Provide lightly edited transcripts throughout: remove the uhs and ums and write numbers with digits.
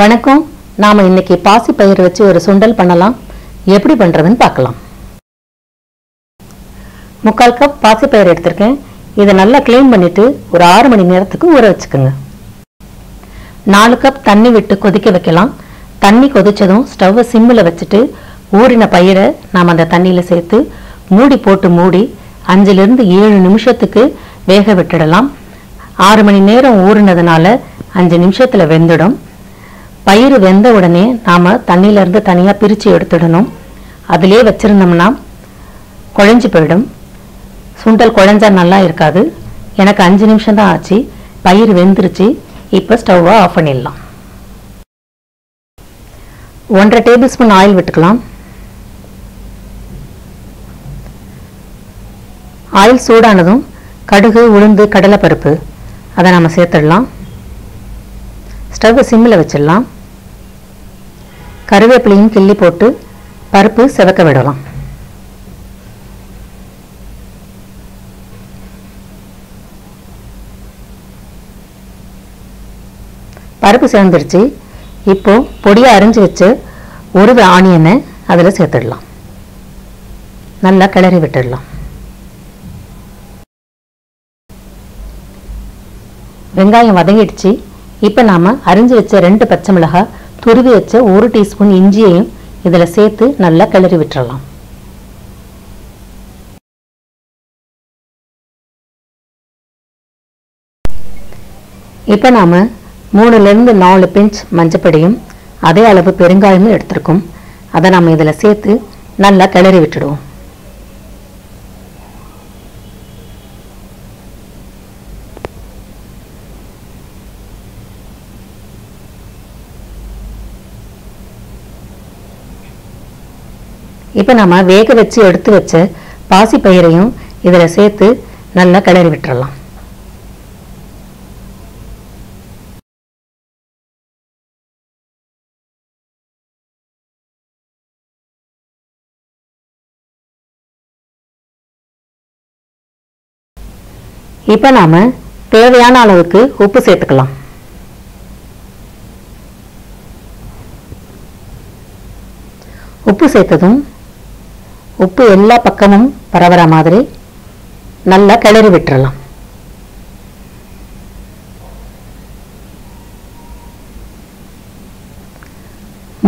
வணக்கம். நாம இன்னைக்கு பாசி பயிர் வச்சு ஒரு சுண்டல் பண்ணலாம். எப்படி பண்றதுன்னு பார்க்கலாம். 3/4 கப் பாசி பயிர் எடுத்திருக்கேன். இதை நல்லா க்ளீன் பண்ணிட்டு ஒரு 6 மணி நேரத்துக்கு ஊற வச்சுக்கோங்க. 4 கப் தண்ணி விட்டு கொதிக்க வைக்கலாம். தண்ணி கொதிச்சதும் ஸ்டவ்வை சிம்மில் வச்சுட்டு ஊறின பயிரை நாம் அந்த தண்ணியில் சேர்த்து மூடி போட்டு மூடி 5லிருந்து 7 நிமிஷத்துக்கு வேக விட்டுடலாம். 6 மணி நேரம் ஊறினதுனால 5 நிமிஷத்தில் வெந்துடும். பயிர் வெந்த உடனே நாம் தண்ணியிலேருந்து தனியாக பிரித்து எடுத்துடணும். அதிலே வச்சுருந்தோம்னா குழஞ்சி போயிடும். சுண்டல் குழஞ்சா நல்லா இருக்காது. எனக்கு 5 நிமிஷம் தான் ஆச்சு. பயிர் வெந்துருச்சு. இப்போ ஸ்டவ்வை ஆஃப் பண்ணிடலாம். 1.5 டேபிள் ஸ்பூன் ஆயில் விட்டுக்கலாம். ஆயில் சூடானதும் கடுகு, உளுந்து, கடலைப்பருப்பு அதை நம்ம சேர்த்துடலாம். ஸ்டவ்வை சிம்மில் வச்சிடலாம். கருவேப்பிலையும் கிள்ளி போட்டு பருப்பு செவக்க விடலாம். பருப்பு சேர்ந்துருச்சு. இப்போ பொடியாக அரிஞ்சு வச்சு ஒரு ஆனியனை அதில் சேர்த்துடலாம். நல்லா கிளறி விட்டுடலாம். வெங்காயம் வதங்கிடுச்சு. இப்போ நாம் அரிஞ்சு வச்ச 2 பச்சை மிளகாய், துருவி வச்ச 1 டீஸ்பூன் இஞ்சியையும் இதில் சேர்த்து நல்லா கிளறி விட்டுறலாம். இப்போ நாம் 3லிருந்து 4 பிஞ்ச் மஞ்சப்பொடியும் அதே அளவு பெருங்காயமும் எடுத்திருக்கோம். அதை நாம் இதில் சேர்த்து நல்லா கிளறி விட்டுடுவோம். இப்போ நம்ம வேக வச்சு எடுத்து வச்ச பாசி பயிரையும் இதில் சேர்த்து நல்லா கிளறி விட்டுறலாம். இப்போ நாம தேவையான அளவுக்கு உப்பு சேர்த்துக்கலாம். உப்பு சேர்த்ததும் உப்பு எல்லா பக்கமும் பரவற மாதிரி நல்லா கிளறி விட்டுறலாம்.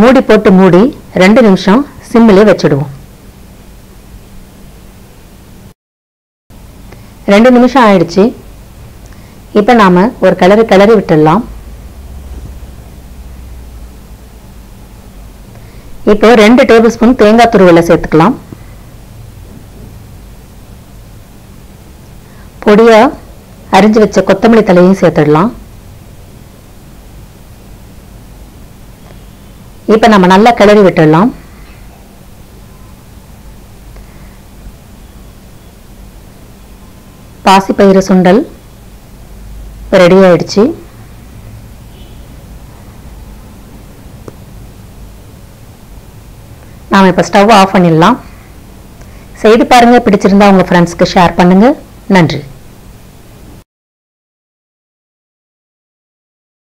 மூடி போட்டு மூடி 2 நிமிஷம் சிம்மிலே வச்சுடுவோம். 2 நிமிஷம் ஆயிடுச்சு. இப்போ நாம ஒரு கிளறி விட்டுடலாம். இப்போ 2 டேபிள் ஸ்பூன் தேங்காய் துருவலை சேர்த்துக்கலாம். பொடியா அரிஞ்சு வச்ச கொத்தமல்லி தலையையும் சேர்த்துடலாம். இப்போ நம்ம நல்லா கிளறி விட்டுடலாம். பாசிப்பயிறு சுண்டல் ரெடி ஆயிடுச்சு. நாம் இப்போ ஸ்டவ் ஆஃப் பண்ணிடலாம். செய்து பாருங்க. பிடிச்சிருந்தா உங்கள் ஃப்ரெண்ட்ஸ்க்கு ஷேர் பண்ணுங்க. நன்றி.